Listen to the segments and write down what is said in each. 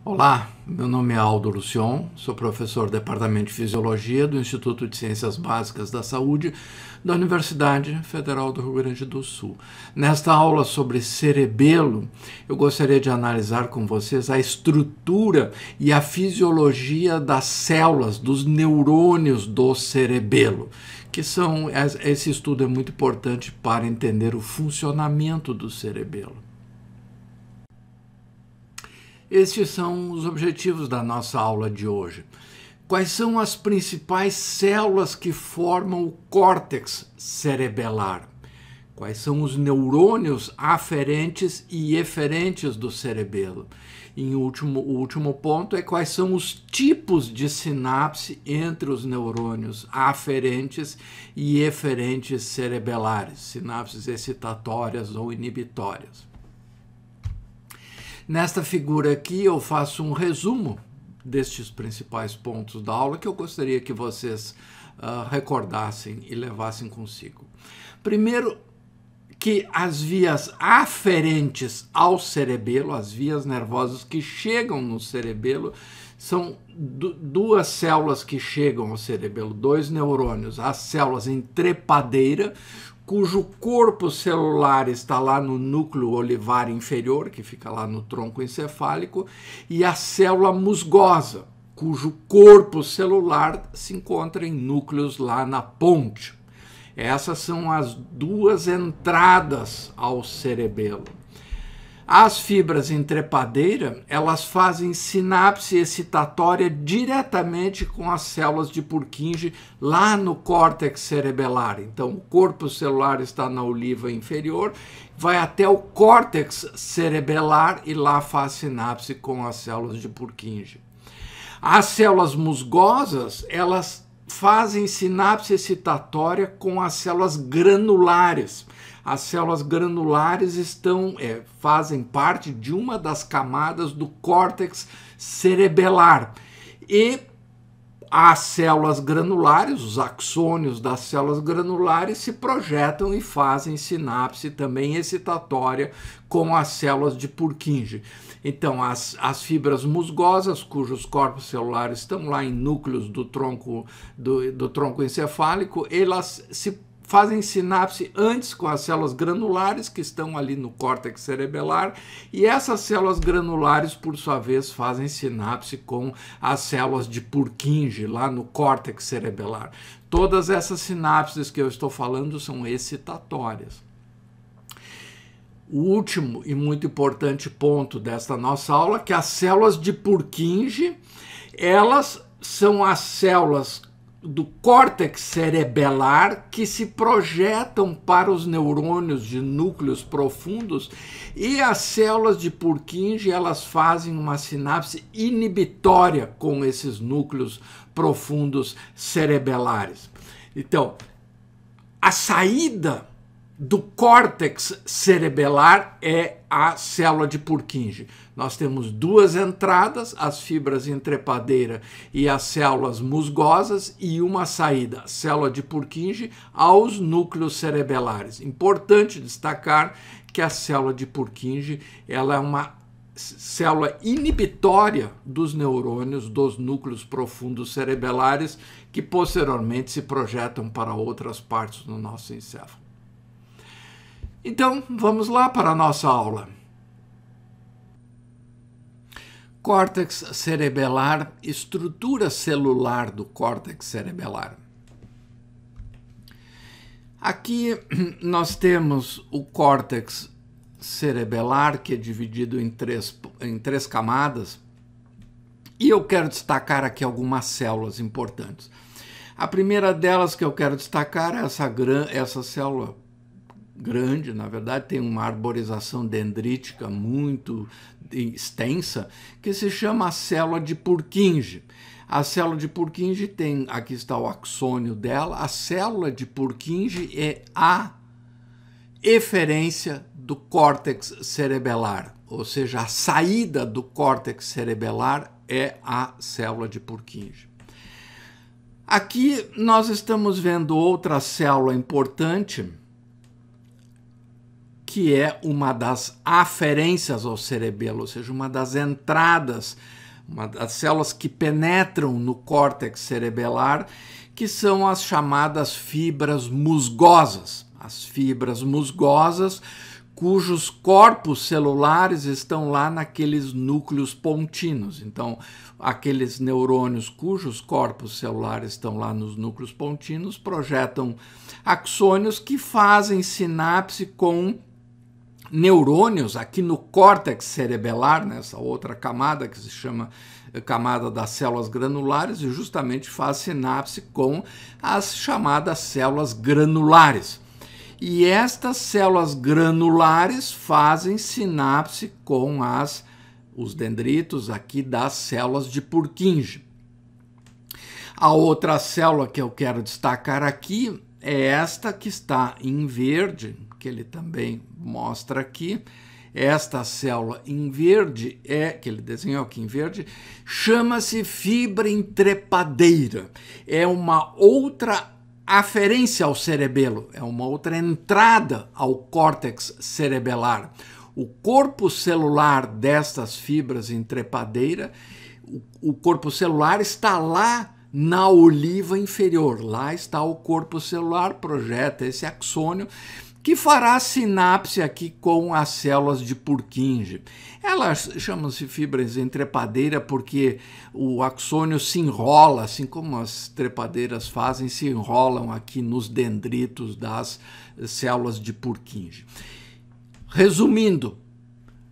Olá, meu nome é Aldo Lucion, sou professor do Departamento de Fisiologia do Instituto de Ciências Básicas da Saúde da Universidade Federal do Rio Grande do Sul. Nesta aula sobre cerebelo, eu gostaria de analisar com vocês a estrutura e a fisiologia das células, dos neurônios do cerebelo, esse estudo é muito importante para entender o funcionamento do cerebelo. Estes são os objetivos da nossa aula de hoje. Quais são as principais células que formam o córtex cerebelar? Quais são os neurônios aferentes e eferentes do cerebelo? E o último ponto é quais são os tipos de sinapse entre os neurônios aferentes e eferentes cerebelares, sinapses excitatórias ou inibitórias. Nesta figura aqui eu faço um resumo destes principais pontos da aula que eu gostaria que vocês recordassem e levassem consigo. Primeiro, que as vias aferentes ao cerebelo, as vias nervosas que chegam no cerebelo, são duas células que chegam ao cerebelo, dois neurônios, as células em trepadeira, cujo corpo celular está lá no núcleo olivar inferior, que fica lá no tronco encefálico, e a célula musgosa, cujo corpo celular se encontra em núcleos lá na ponte. Essas são as duas entradas ao cerebelo. As fibras em trepadeira, elas fazem sinapse excitatória diretamente com as células de Purkinje lá no córtex cerebelar. Então, o corpo celular está na oliva inferior, vai até o córtex cerebelar e lá faz sinapse com as células de Purkinje. As células musgosas, elas fazem sinapse excitatória com as células granulares. As células granulares fazem parte de uma das camadas do córtex cerebelar. E as células granulares, os axônios das células granulares, se projetam e fazem sinapse também excitatória com as células de Purkinje. Então, as fibras musgosas, cujos corpos celulares estão lá em núcleos do tronco encefálico, elas se fazem sinapse antes com as células granulares que estão ali no córtex cerebelar, e essas células granulares, por sua vez, fazem sinapse com as células de Purkinje lá no córtex cerebelar. Todas essas sinapses que eu estou falando são excitatórias. O último e muito importante ponto desta nossa aula é que as células de Purkinje, elas são as células do córtex cerebelar que se projetam para os neurônios de núcleos profundos, e as células de Purkinje, elas fazem uma sinapse inibitória com esses núcleos profundos cerebelares. Então, a saída do córtex cerebelar é a célula de Purkinje. Nós temos duas entradas, as fibras em trepadeira e as células musgosas, e uma saída, a célula de Purkinje, aos núcleos cerebelares. Importante destacar que a célula de Purkinje, ela é uma célula inibitória dos neurônios dos núcleos profundos cerebelares, que posteriormente se projetam para outras partes do nosso encéfalo. Então, vamos lá para a nossa aula. Córtex cerebelar, estrutura celular do córtex cerebelar. Aqui nós temos o córtex cerebelar, que é dividido em três camadas, e eu quero destacar aqui algumas células importantes. A primeira delas que eu quero destacar é essa célula grande, na verdade tem uma arborização dendrítica muito extensa, que se chama a célula de Purkinje. A célula de Purkinje tem, aqui está o axônio dela, a célula de Purkinje é a eferência do córtex cerebelar, ou seja, a saída do córtex cerebelar é a célula de Purkinje. Aqui nós estamos vendo outra célula importante, que é uma das aferências ao cerebelo, ou seja, uma das entradas, uma das células que penetram no córtex cerebelar, que são as chamadas fibras musgosas. As fibras musgosas, cujos corpos celulares estão lá naqueles núcleos pontinos. Então, aqueles neurônios cujos corpos celulares estão lá nos núcleos pontinos projetam axônios que fazem sinapse com neurônios aqui no córtex cerebelar, nessa outra camada que se chama camada das células granulares, e justamente faz sinapse com as chamadas células granulares. E estas células granulares fazem sinapse com os dendritos aqui das células de Purkinje. A outra célula que eu quero destacar aqui é esta que está em verde, que ele também mostra aqui. Esta célula em verde, que ele desenhou aqui em verde, chama-se fibra entrepadeira. É uma outra aferência ao cerebelo, é uma outra entrada ao córtex cerebelar. O corpo celular destas fibras entrepadeira, o corpo celular está lá na oliva inferior. Lá está o corpo celular, projeta esse axônio, que fará sinapse aqui com as células de Purkinje. Elas chamam-se fibras entrepadeira porque o axônio se enrola, assim como as trepadeiras fazem, se enrolam aqui nos dendritos das células de Purkinje. Resumindo,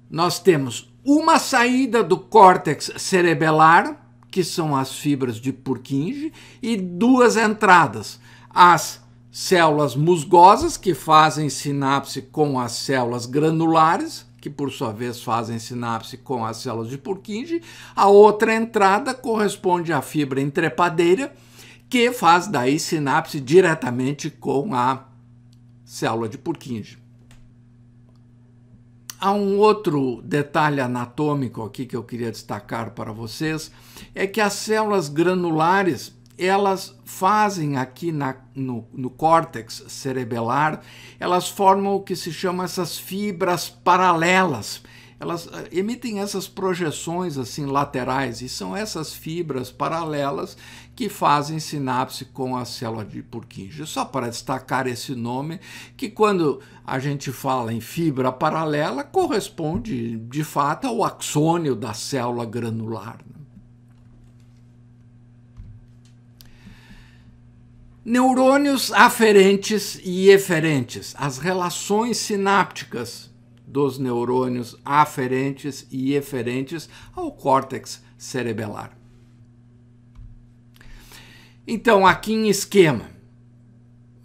nós temos uma saída do córtex cerebelar, que são as fibras de Purkinje, e duas entradas, as células musgosas, que fazem sinapse com as células granulares, que por sua vez fazem sinapse com as células de Purkinje. A outra entrada corresponde à fibra entrepadeira, que faz daí sinapse diretamente com a célula de Purkinje. Há um outro detalhe anatômico aqui que eu queria destacar para vocês, é que as células granulares, elas fazem aqui no córtex cerebelar, elas formam o que se chama essas fibras paralelas. Elas emitem essas projeções assim laterais, e são essas fibras paralelas que fazem sinapse com a célula de Purkinje. Só para destacar esse nome, que quando a gente fala em fibra paralela, corresponde de fato ao axônio da célula granular. Neurônios aferentes e eferentes, as relações sinápticas dos neurônios aferentes e eferentes ao córtex cerebelar. Então, aqui em esquema,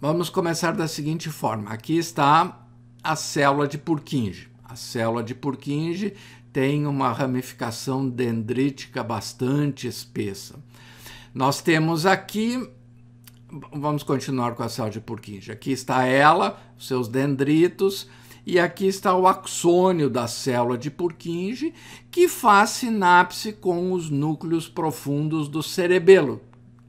vamos começar da seguinte forma. Aqui está a célula de Purkinje. A célula de Purkinje tem uma ramificação dendrítica bastante espessa. Nós temos aqui, vamos continuar com a célula de Purkinje. Aqui está ela, seus dendritos, e aqui está o axônio da célula de Purkinje, que faz sinapse com os núcleos profundos do cerebelo,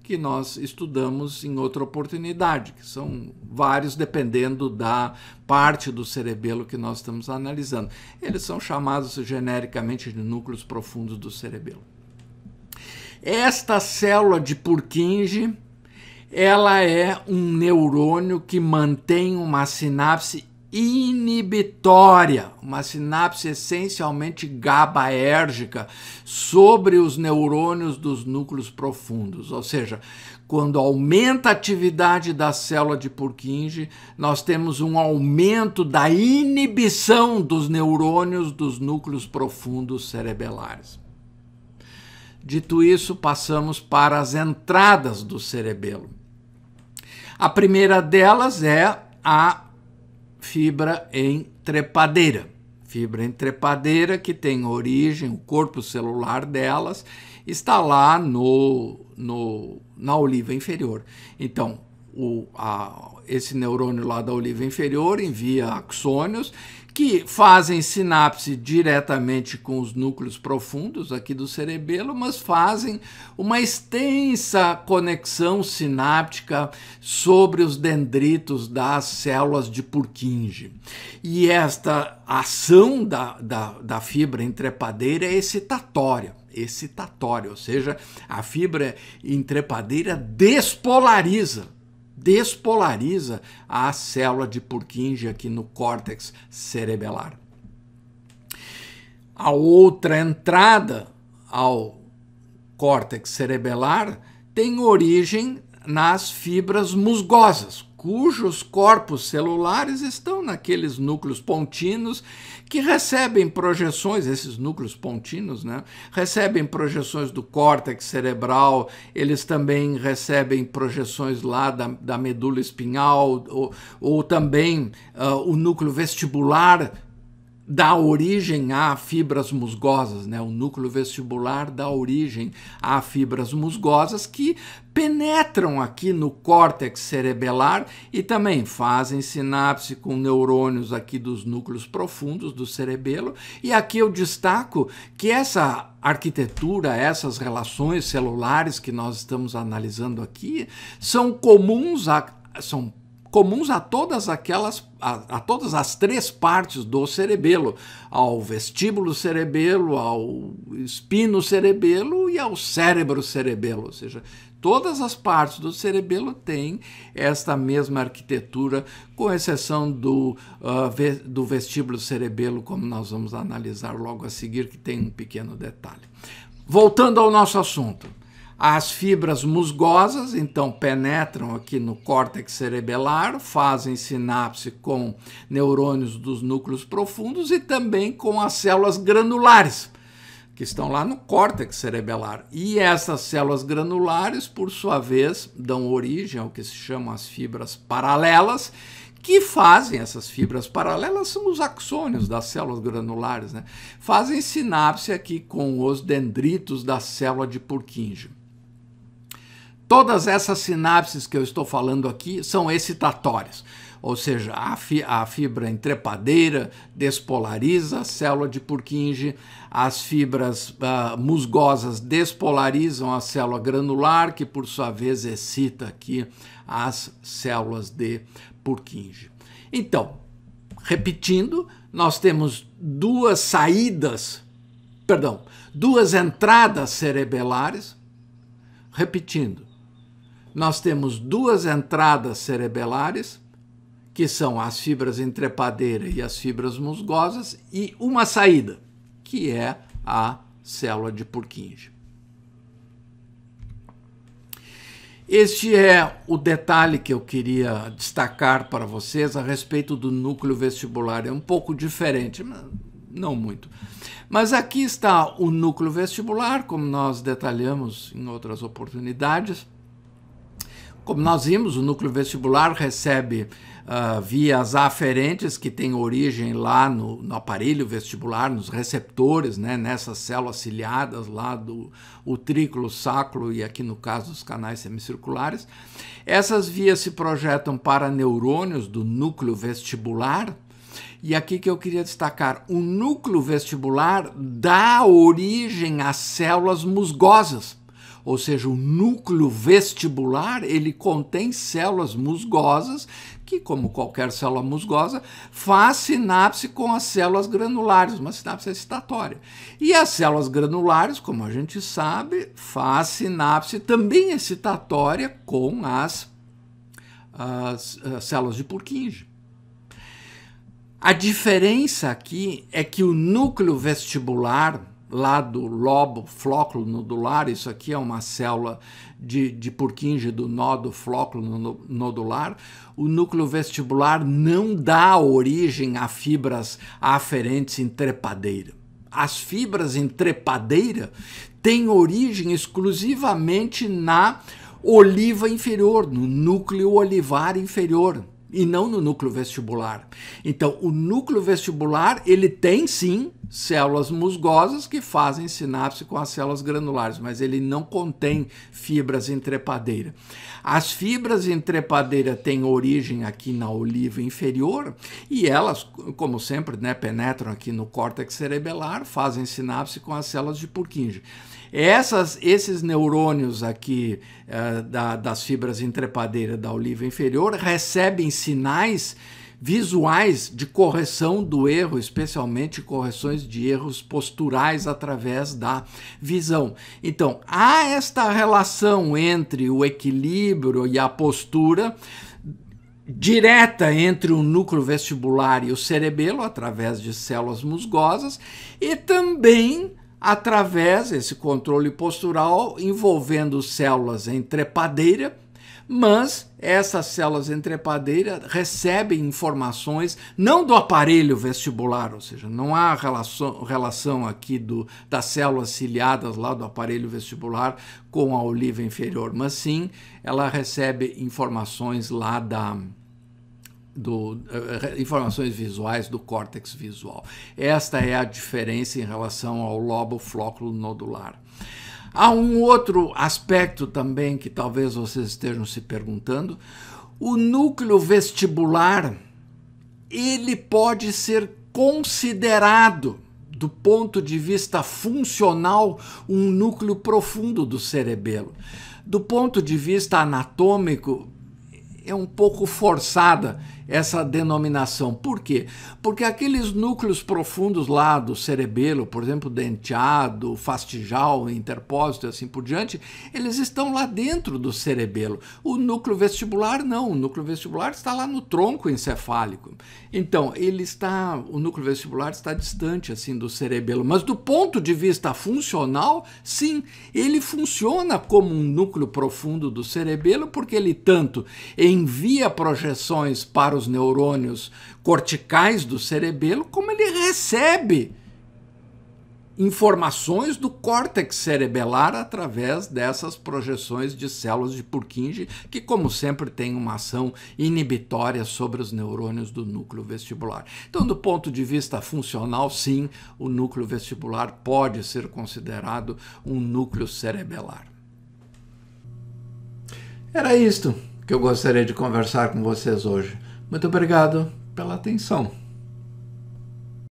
que nós estudamos em outra oportunidade, que são vários dependendo da parte do cerebelo que nós estamos analisando. Eles são chamados genericamente de núcleos profundos do cerebelo. Esta célula de Purkinje, ela é um neurônio que mantém uma sinapse inibitória, uma sinapse essencialmente GABAérgica sobre os neurônios dos núcleos profundos. Ou seja, quando aumenta a atividade da célula de Purkinje, nós temos um aumento da inibição dos neurônios dos núcleos profundos cerebelares. Dito isso, passamos para as entradas do cerebelo. A primeira delas é a fibra entrepadeira. Fibra entrepadeira que tem origem, o corpo celular delas está lá na oliva inferior. Então, esse neurônio lá da oliva inferior envia axônios que fazem sinapse diretamente com os núcleos profundos aqui do cerebelo, mas fazem uma extensa conexão sináptica sobre os dendritos das células de Purkinje. E esta ação da fibra entrepadeira é excitatória, ou seja, a fibra entrepadeira despolariza a célula de Purkinje aqui no córtex cerebelar. A outra entrada ao córtex cerebelar tem origem nas fibras musgosas, cujos corpos celulares estão naqueles núcleos pontinos que recebem projeções, esses núcleos pontinos, né, recebem projeções do córtex cerebral, eles também recebem projeções lá da medula espinhal, ou também o núcleo vestibular dá origem a fibras musgosas, né? O núcleo vestibular dá origem a fibras musgosas que penetram aqui no córtex cerebelar e também fazem sinapse com neurônios aqui dos núcleos profundos do cerebelo. E aqui eu destaco que essa arquitetura, essas relações celulares que nós estamos analisando aqui, são comuns a todas as três partes do cerebelo, ao vestíbulo cerebelo, ao espino cerebelo e ao cérebro cerebelo, ou seja, todas as partes do cerebelo têm esta mesma arquitetura, com exceção do vestíbulo cerebelo, como nós vamos analisar logo a seguir, que tem um pequeno detalhe. Voltando ao nosso assunto. As fibras musgosas, então, penetram aqui no córtex cerebelar, fazem sinapse com neurônios dos núcleos profundos e também com as células granulares, que estão lá no córtex cerebelar. E essas células granulares, por sua vez, dão origem ao que se chamam as fibras paralelas, que fazem, essas fibras paralelas são os axônios das células granulares, né? Fazem sinapse aqui com os dendritos da célula de Purkinje. Todas essas sinapses que eu estou falando aqui são excitatórias, ou seja, a fibra entrepadeira despolariza a célula de Purkinje, as fibras musgosas despolarizam a célula granular, que por sua vez excita aqui as células de Purkinje. Então, repetindo, nós temos duas entradas cerebelares. Repetindo, nós temos duas entradas cerebelares, que são as fibras entrepadeira e as fibras musgosas, e uma saída, que é a célula de Purkinje. Este é o detalhe que eu queria destacar para vocês a respeito do núcleo vestibular. É um pouco diferente, mas não muito. Mas aqui está o núcleo vestibular, como nós detalhamos em outras oportunidades. Como nós vimos, o núcleo vestibular recebe vias aferentes que têm origem lá no aparelho vestibular, nos receptores, né, nessas células ciliadas lá do utrículo sacro e aqui no caso dos canais semicirculares. Essas vias se projetam para neurônios do núcleo vestibular. E aqui que eu queria destacar, o núcleo vestibular dá origem às células musgosas. Ou seja, o núcleo vestibular, ele contém células musgosas que, como qualquer célula musgosa, faz sinapse com as células granulares, uma sinapse excitatória. E as células granulares, como a gente sabe, faz sinapse também excitatória com as células de Purkinje. A diferença aqui é que o núcleo vestibular, lá do lobo flóculo nodular, isso aqui é uma célula de Purkinje do nódo flóculo nodular, o núcleo vestibular não dá origem a fibras aferentes em trepadeira. As fibras em trepadeira têm origem exclusivamente na oliva inferior, no núcleo olivar inferior, e não no núcleo vestibular. Então, o núcleo vestibular, ele tem sim células musgosas que fazem sinapse com as células granulares, mas ele não contém fibras em trepadeira. As fibras em trepadeira têm origem aqui na oliva inferior e elas, como sempre, né, penetram aqui no córtex cerebelar, fazem sinapse com as células de Purkinje. Esses neurônios aqui das fibras em trepadeira da oliva inferior recebem sinais visuais de correção do erro, especialmente correções de erros posturais através da visão. Então, há esta relação entre o equilíbrio e a postura direta entre o núcleo vestibular e o cerebelo, através de células musgosas, e também através desse controle postural envolvendo células em trepadeira, mas essas células em trepadeira recebem informações não do aparelho vestibular, ou seja, não há relação aqui das células ciliadas lá do aparelho vestibular com a oliva inferior, mas sim ela recebe informações lá informações visuais do córtex visual. Esta é a diferença em relação ao lobo flóculo nodular. Há um outro aspecto também que talvez vocês estejam se perguntando. O núcleo vestibular, ele pode ser considerado, do ponto de vista funcional, um núcleo profundo do cerebelo. Do ponto de vista anatômico, é um pouco forçada essa denominação. Por quê? Porque aqueles núcleos profundos lá do cerebelo, por exemplo, denteado, fastigial, interpósito e assim por diante, eles estão lá dentro do cerebelo. O núcleo vestibular não, o núcleo vestibular está lá no tronco encefálico. Então, o núcleo vestibular está distante assim do cerebelo, mas do ponto de vista funcional, sim, ele funciona como um núcleo profundo do cerebelo, porque ele tanto envia projeções para os neurônios corticais do cerebelo, como ele recebe informações do córtex cerebelar através dessas projeções de células de Purkinje, que, como sempre, tem uma ação inibitória sobre os neurônios do núcleo vestibular. Então, do ponto de vista funcional, sim, o núcleo vestibular pode ser considerado um núcleo cerebelar. Era isto que eu gostaria de conversar com vocês hoje. Muito obrigado pela atenção.